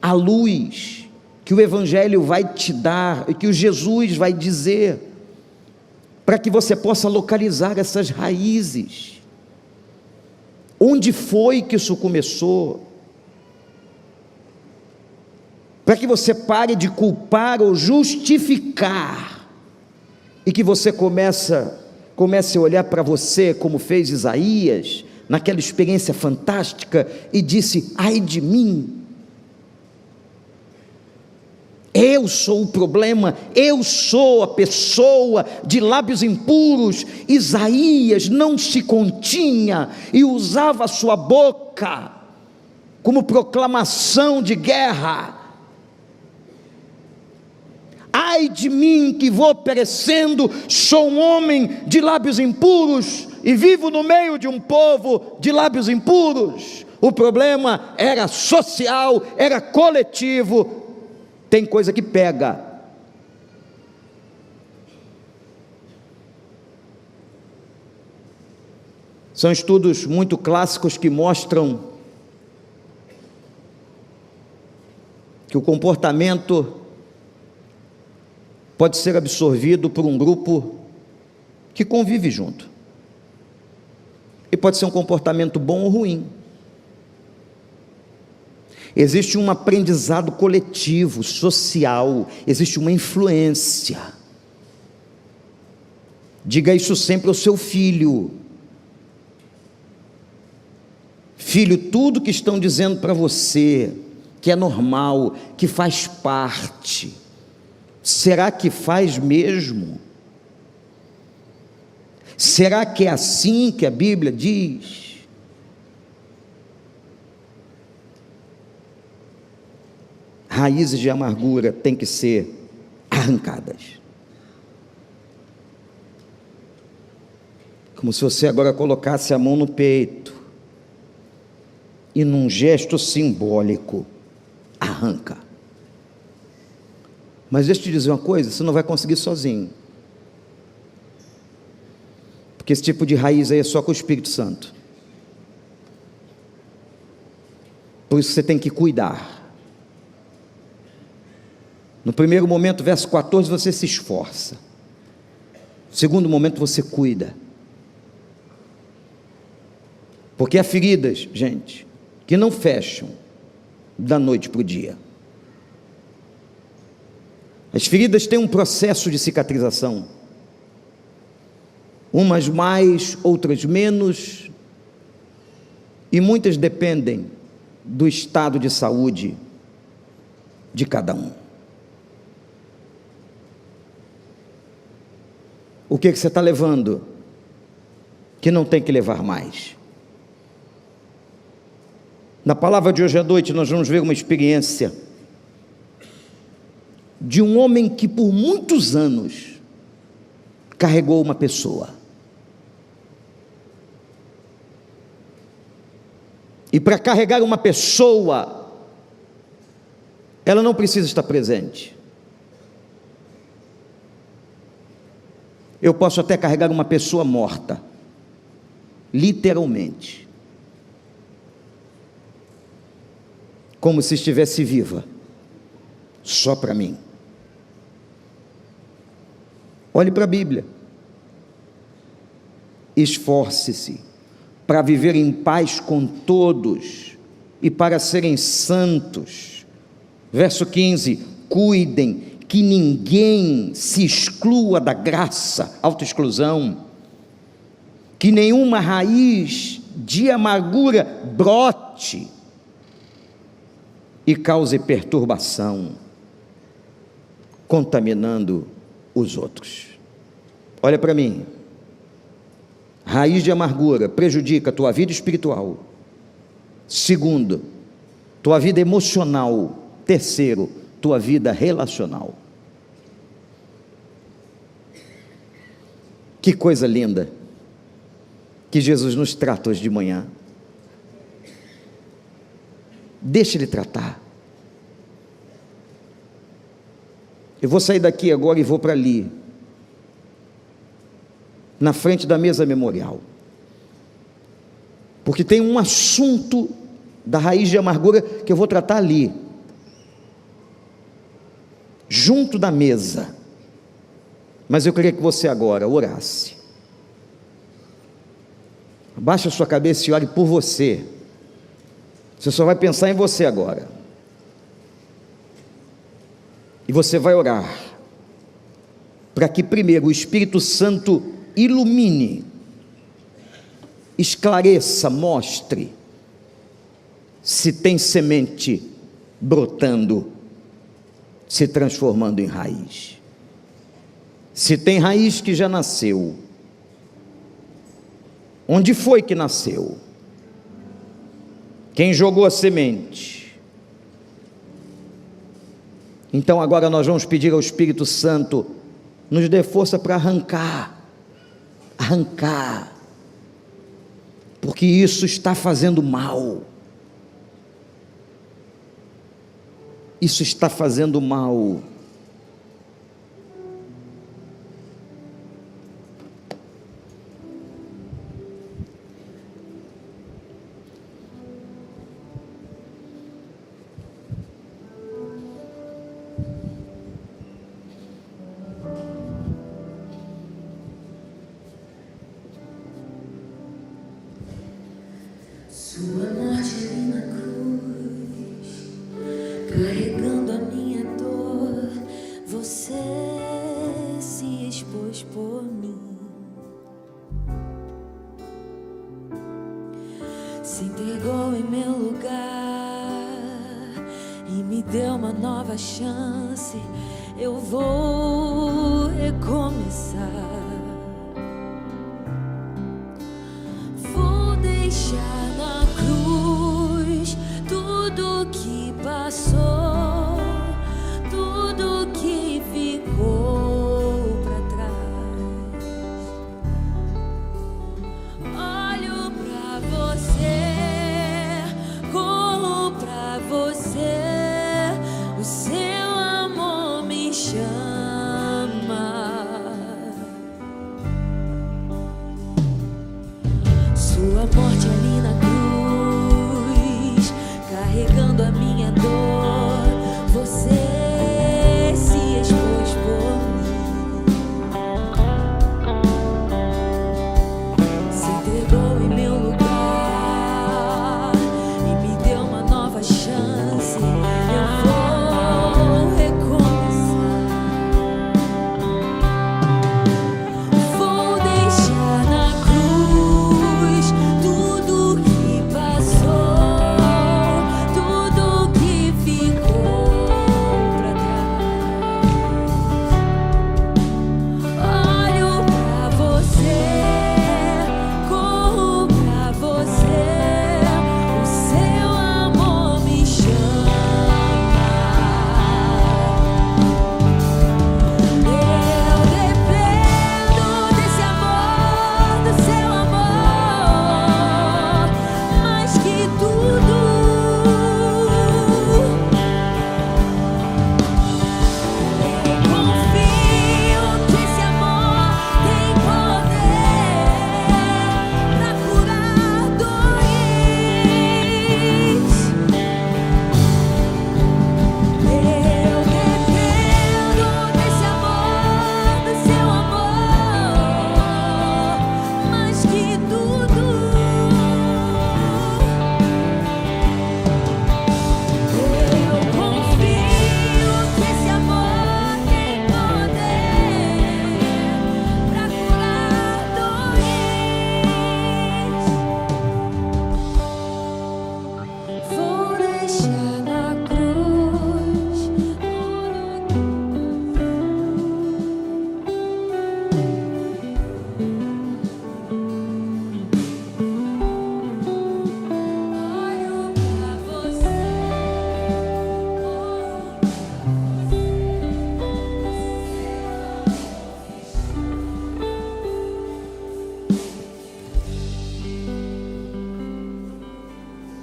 a luz que o Evangelho vai te dar, e que o Jesus vai dizer, para que você possa localizar essas raízes. Onde foi que isso começou? Para que você pare de culpar ou justificar, e que você comece a olhar para você, como fez Isaías, naquela experiência fantástica, e disse: ai de mim, eu sou o problema, eu sou a pessoa de lábios impuros. Isaías não se continha e usava a sua boca como proclamação de guerra. Ai de mim que vou perecendo, sou um homem de lábios impuros e vivo no meio de um povo de lábios impuros. O problema era social, era coletivo. Tem coisa que pega. São estudos muito clássicos que mostram que o comportamento pode ser absorvido por um grupo que convive junto, e pode ser um comportamento bom ou ruim. Existe um aprendizado coletivo, social, existe uma influência. Diga isso sempre ao seu filho: filho, tudo que estão dizendo para você, que é normal, que faz parte, será que faz mesmo? Será que é assim que a Bíblia diz? Raízes de amargura têm que ser arrancadas. Como se você agora colocasse a mão no peito e, num gesto simbólico, arranca. Mas deixa eu te dizer uma coisa: você não vai conseguir sozinho, porque esse tipo de raiz aí é só com o Espírito Santo. Por isso você tem que cuidar. No primeiro momento, verso 14, você se esforça. No segundo momento, você cuida. Porque há feridas, gente, que não fecham da noite para o dia. As feridas têm um processo de cicatrização. Umas mais, outras menos. E muitas dependem do estado de saúde de cada um. O que você está levando que não tem que levar mais? Na palavra de hoje à noite nós vamos ver uma experiência de um homem que por muitos anos carregou uma pessoa. E para carregar uma pessoa, ela não precisa estar presente. Eu posso até carregar uma pessoa morta, literalmente, como se estivesse viva, só para mim. Olhe para a Bíblia. Esforce-se para viver em paz com todos e para serem santos. Verso 15: cuidem que ninguém se exclua da graça, autoexclusão, que nenhuma raiz de amargura brote e cause perturbação, contaminando os outros. Olha para mim. Raiz de amargura prejudica a tua vida espiritual. Segundo, tua vida emocional. Terceiro, tua vida relacional. Que coisa linda que Jesus nos trata hoje de manhã. Deixa Ele tratar. Eu vou sair daqui agora e vou para ali, na frente da mesa memorial, porque tem um assunto da raiz de amargura que eu vou tratar ali, junto da mesa. Mas eu queria que você agora orasse. Abaixe a sua cabeça e ore por você. Você só vai pensar em você agora. E você vai orar para que primeiro o Espírito Santo ilumine, esclareça, mostre se tem semente brotando, se transformando em raiz. Se tem raiz que já nasceu, onde foi que nasceu? Quem jogou a semente? Então agora nós vamos pedir ao Espírito Santo, nos dê força para arrancar, porque isso está fazendo mal, isso está fazendo mal. Sua morte ali na cruz, carregando a minha dor, você se expôs por mim, se entregou em meu lugar e me deu uma nova chance. Eu vou recomeçar. Vou deixar na cruz tudo que passou, tudo que ficou para trás.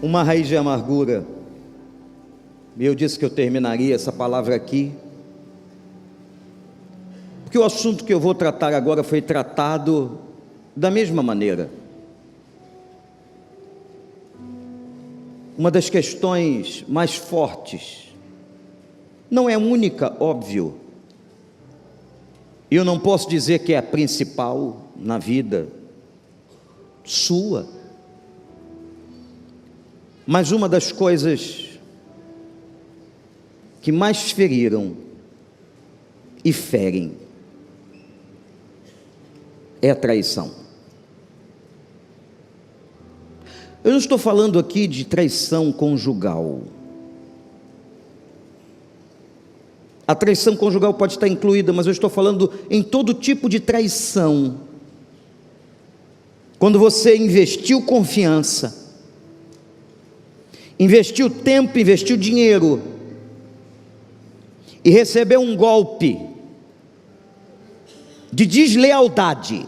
uma raiz de amargura. E eu disse que eu terminaria essa palavra aqui, porque o assunto que eu vou tratar agora foi tratado da mesma maneira. Uma das questões mais fortes, não é única, óbvio, eu não posso dizer que é a principal na vida sua, mas uma das coisas que mais feriram e ferem é a traição. Eu não estou falando aqui de traição conjugal. A traição conjugal pode estar incluída, mas eu estou falando em todo tipo de traição. Quando você investiu confiança, investiu tempo, investiu dinheiro, e recebeu um golpe de deslealdade,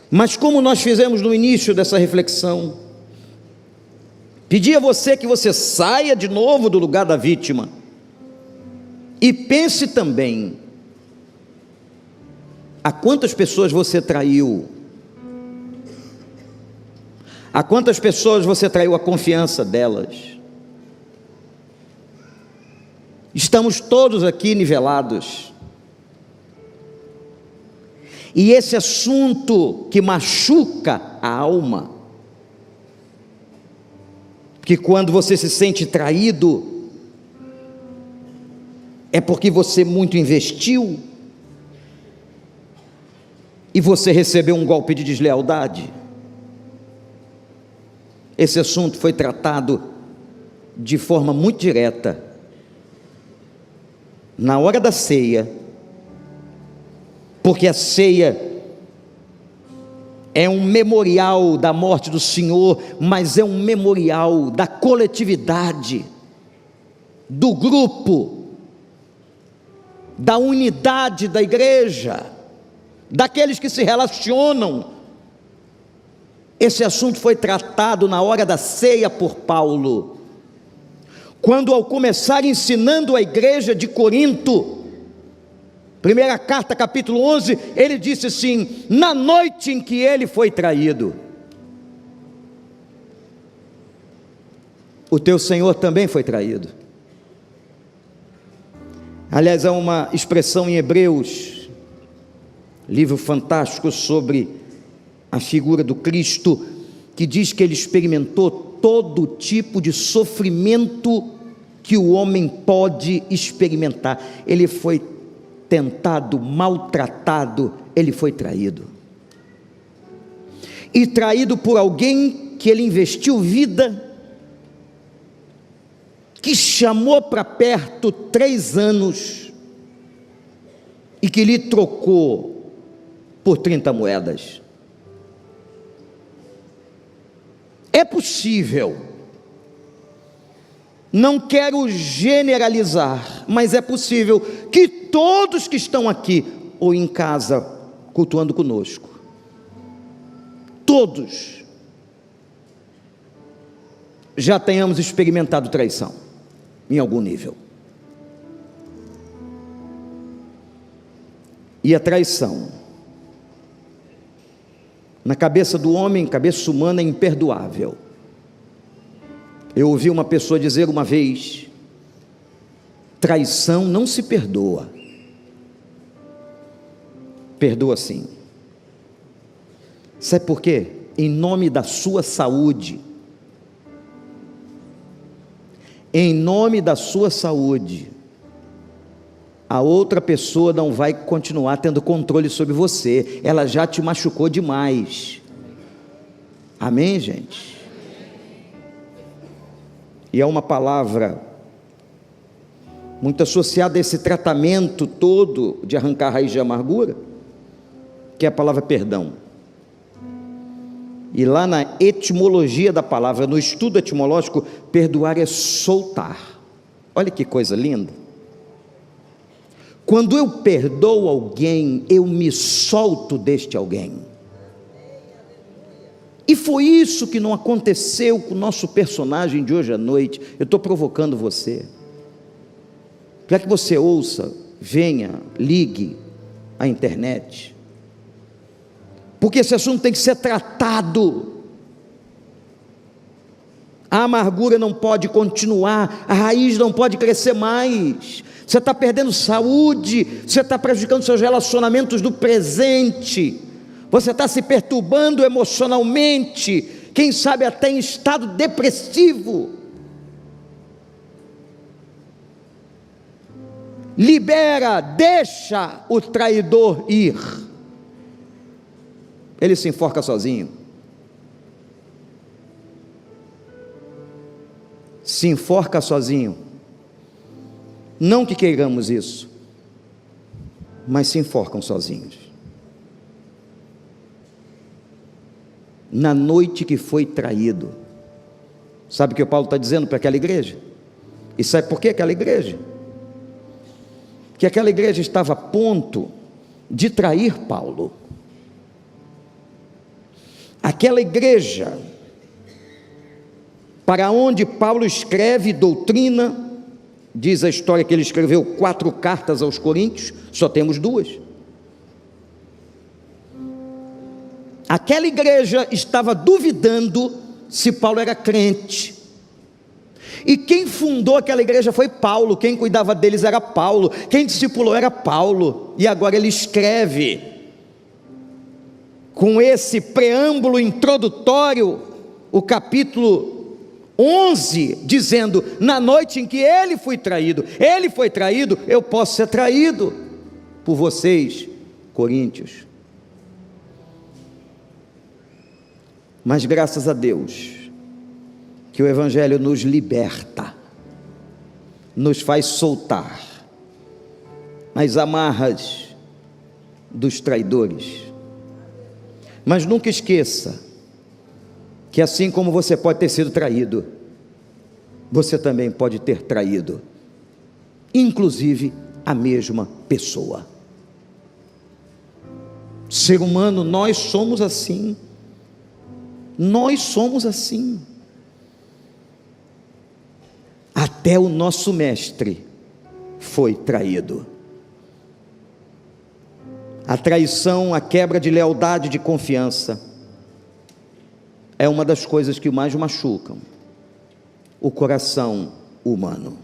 mas como nós fizemos no início dessa reflexão, pedi a você que você saia de novo do lugar da vítima, e pense também, a quantas pessoas você traiu, a quantas pessoas você traiu a confiança delas. Estamos todos aqui nivelados, e esse assunto que machuca a alma, que quando você se sente traído, é porque você muito investiu, e você recebeu um golpe de deslealdade. Esse assunto foi tratado de forma muito direta na hora da ceia, porque a ceia é um memorial da morte do Senhor, mas é um memorial da coletividade, do grupo, da unidade da igreja, daqueles que se relacionam. Esse assunto foi tratado na hora da ceia por Paulo, quando ao começar ensinando a igreja de Corinto, primeira carta, capítulo 11, ele disse assim: na noite em que ele foi traído, o teu Senhor também foi traído. Aliás, há uma expressão em Hebreus, livro fantástico sobre a figura do Cristo, que diz que ele experimentou todo tipo de sofrimento que o homem pode experimentar. Ele foi tentado, maltratado, ele foi traído. E traído por alguém que ele investiu vida, que chamou para perto 3 anos, e que lhe trocou por 30 moedas. É possível, não quero generalizar, mas é possível que todos que estão aqui ou em casa cultuando conosco, todos já tenhamos experimentado traição em algum nível. E a traição, na cabeça do homem, cabeça humana, é imperdoável. Eu ouvi uma pessoa dizer uma vez: traição não se perdoa. Perdoa sim. Sabe por quê? Em nome da sua saúde. Em nome da sua saúde, a outra pessoa não vai continuar tendo controle sobre você, ela já te machucou demais. Amém, gente? E é uma palavra muito associada a esse tratamento todo de arrancar a raiz de amargura, que é a palavra perdão. E lá na etimologia da palavra, no estudo etimológico, perdoar é soltar. Olha que coisa linda. Quando eu perdoo alguém, eu me solto deste alguém. E foi isso que não aconteceu com o nosso personagem de hoje à noite. Eu estou provocando você, para que você ouça, venha, ligue à internet, porque esse assunto tem que ser tratado. A amargura não pode continuar, a raiz não pode crescer mais. Você está perdendo saúde, você está prejudicando seus relacionamentos do presente, você está se perturbando emocionalmente, quem sabe até em estado depressivo. Libera, deixa o traidor ir. Ele se enforca sozinho. Se enforca sozinho. Não que queiramos isso, mas se enforcam sozinhos. Na noite que foi traído. Sabe o que o Paulo está dizendo para aquela igreja? E sabe por que aquela igreja? Que aquela igreja estava a ponto de trair Paulo. Aquela igreja para onde Paulo escreve doutrina, diz a história que ele escreveu 4 cartas aos Coríntios, só temos 2. Aquela igreja estava duvidando se Paulo era crente. E quem fundou aquela igreja foi Paulo, quem cuidava deles era Paulo, quem discipulou era Paulo. E agora ele escreve, com esse preâmbulo introdutório, o capítulo 11, dizendo: na noite em que ele foi traído, eu posso ser traído por vocês, coríntios. Mas graças a Deus, que o Evangelho nos liberta, nos faz soltar as amarras dos traidores. Mas nunca esqueça que assim como você pode ter sido traído, você também pode ter traído, inclusive a mesma pessoa. Ser humano, nós somos assim. Nós somos assim. Até o nosso mestre foi traído. A traição, a quebra de lealdade, de confiança, é uma das coisas que mais machucam o coração humano.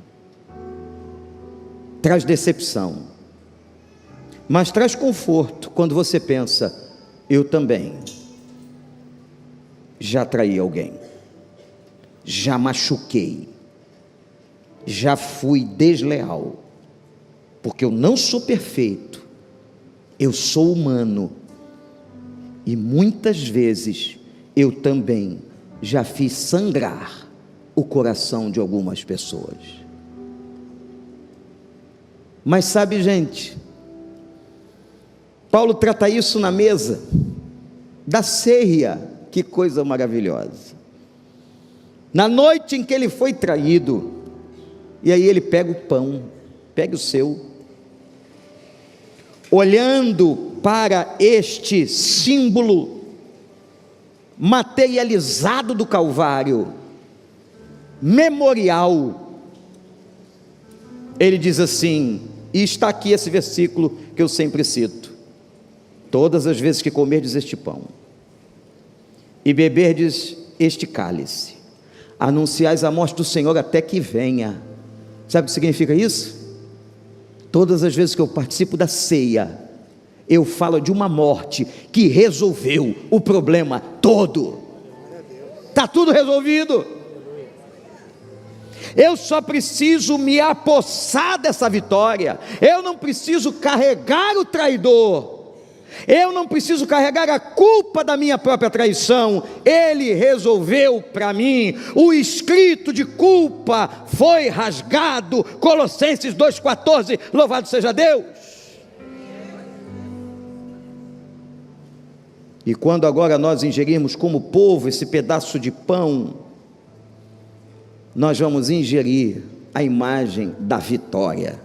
Traz decepção, mas traz conforto quando você pensa: eu também já traí alguém, já machuquei, já fui desleal, porque eu não sou perfeito, eu sou humano, e muitas vezes eu também já fiz sangrar o coração de algumas pessoas. Mas sabe, gente, Paulo trata isso na mesa da ceia. Que coisa maravilhosa. Na noite em que ele foi traído, e aí ele pega o pão, pega o seu, olhando para este símbolo materializado do Calvário, memorial, ele diz assim, e está aqui esse versículo que eu sempre cito: todas as vezes que comerdes este pão e beberdes este cálice, anunciais a morte do Senhor até que venha. Sabe o que significa isso? Todas as vezes que eu participo da ceia, eu falo de uma morte que resolveu o problema todo. Está tudo resolvido. Eu só preciso me apossar dessa vitória. Eu não preciso carregar o traidor. Eu não preciso carregar a culpa da minha própria traição. Ele resolveu para mim. O escrito de culpa foi rasgado. Colossenses 2,14. Louvado seja Deus. E quando agora nós ingerirmos como povo esse pedaço de pão, nós vamos ingerir a imagem da vitória,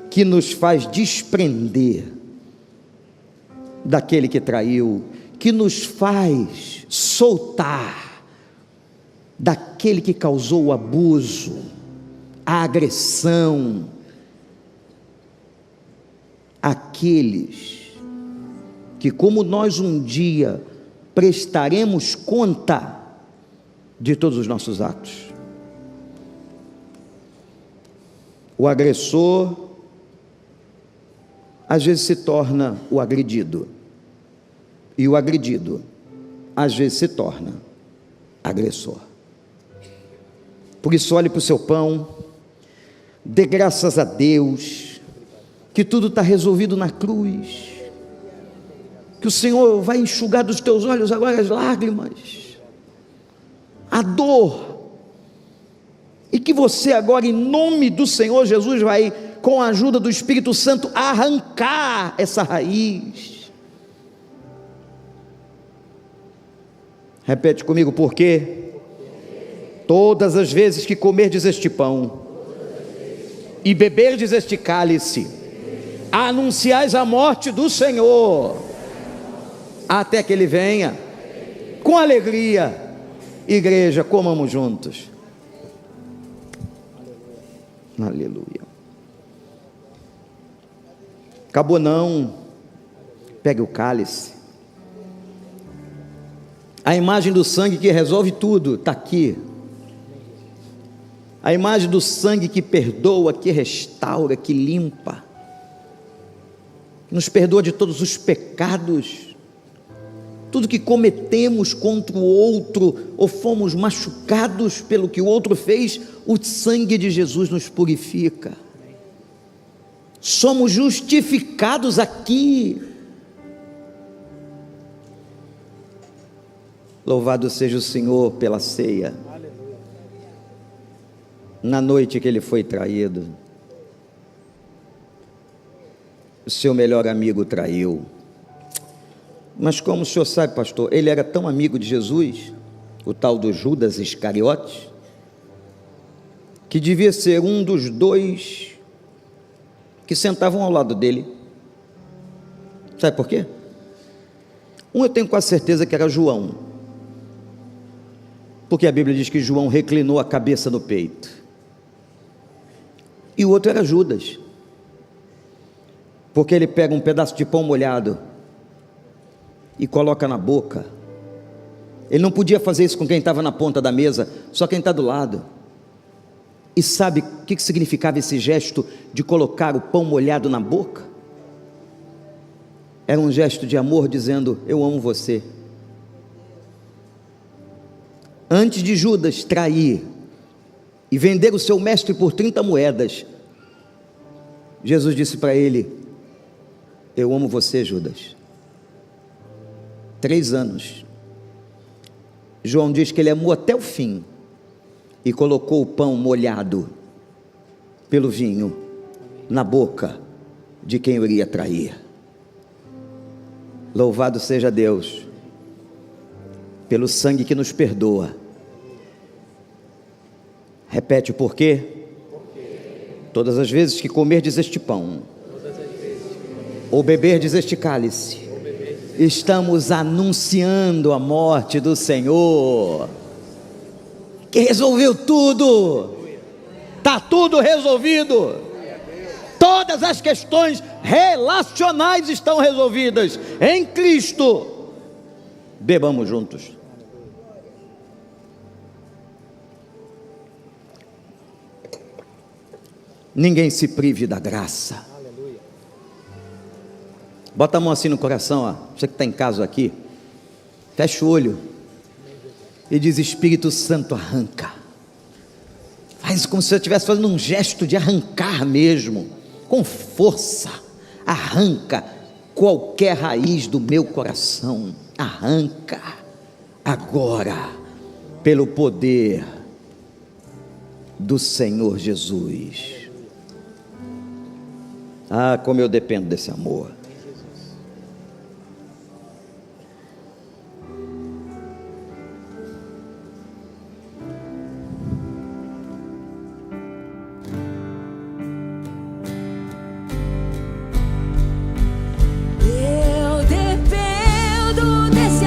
que nos faz desprender daquele que traiu, que nos faz soltar daquele que causou o abuso, a agressão, aqueles que, como nós um dia prestaremos conta de todos os nossos atos. O agressor às vezes se torna o agredido, e o agredido às vezes se torna agressor. Por isso, olhe para o seu pão, dê graças a Deus que tudo está resolvido na cruz, que o Senhor vai enxugar dos teus olhos agora as lágrimas, a dor, e que você agora, em nome do Senhor Jesus, vai, com a ajuda do Espírito Santo, arrancar essa raiz. Repete comigo: porque todas as vezes que comerdes este pão e beberdes este cálice, anunciais a morte do Senhor, até que Ele venha. Com alegria, igreja, comamos juntos. Aleluia. Acabou não? Pegue o cálice. A imagem do sangue que resolve tudo está aqui. A imagem do sangue que perdoa, que restaura, que limpa, nos perdoa de todos os pecados, tudo que cometemos contra o outro, ou fomos machucados pelo que o outro fez, o sangue de Jesus nos purifica. Somos justificados aqui. Louvado seja o Senhor pela ceia. Na noite que ele foi traído, o seu melhor amigo traiu. Mas como o senhor sabe, pastor, ele era tão amigo de Jesus, o tal do Judas Iscariotes, que devia ser um dos dois que sentavam ao lado dele. Sabe por quê? Um eu tenho quase certeza que era João, porque a Bíblia diz que João reclinou a cabeça no peito. E o outro era Judas, porque ele pega um pedaço de pão molhado e coloca na boca. Ele não podia fazer isso com quem estava na ponta da mesa, só quem está do lado. E sabe o que significava esse gesto de colocar o pão molhado na boca? Era um gesto de amor, dizendo: eu amo você. Antes de Judas trair e vender o seu mestre por 30 moedas, Jesus disse para ele: eu amo você, Judas. 3 anos. João diz que ele amou até o fim e colocou o pão molhado pelo vinho na boca de quem o iria trair. Louvado seja Deus pelo sangue que nos perdoa. Repete: por quê? Todas as vezes que comerdes este pão ou beberdes este cálice, estamos anunciando a morte do Senhor, que resolveu tudo. Está tudo resolvido. Todas as questões relacionais estão resolvidas em Cristo. Bebamos juntos. Ninguém se prive da graça. Bota a mão assim no coração, ó. Você que está em casa aqui, fecha o olho e diz: Espírito Santo, arranca. Faz como se você estivesse fazendo um gesto de arrancar mesmo, com força. Arranca qualquer raiz do meu coração. Arranca agora, pelo poder do Senhor Jesus. Ah, como eu dependo desse amor. Eu dependo desse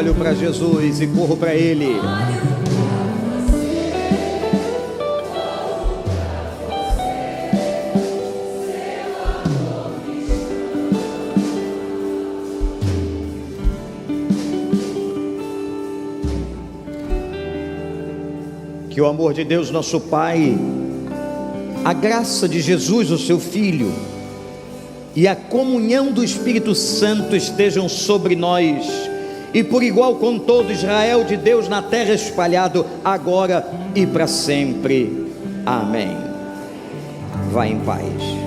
olho para Jesus e corro para Ele. Que o amor de Deus, nosso Pai, a graça de Jesus, o seu Filho, e a comunhão do Espírito Santo estejam sobre nós, e por igual com todo Israel de Deus na terra espalhado, agora e para sempre. Amém. Vá em paz.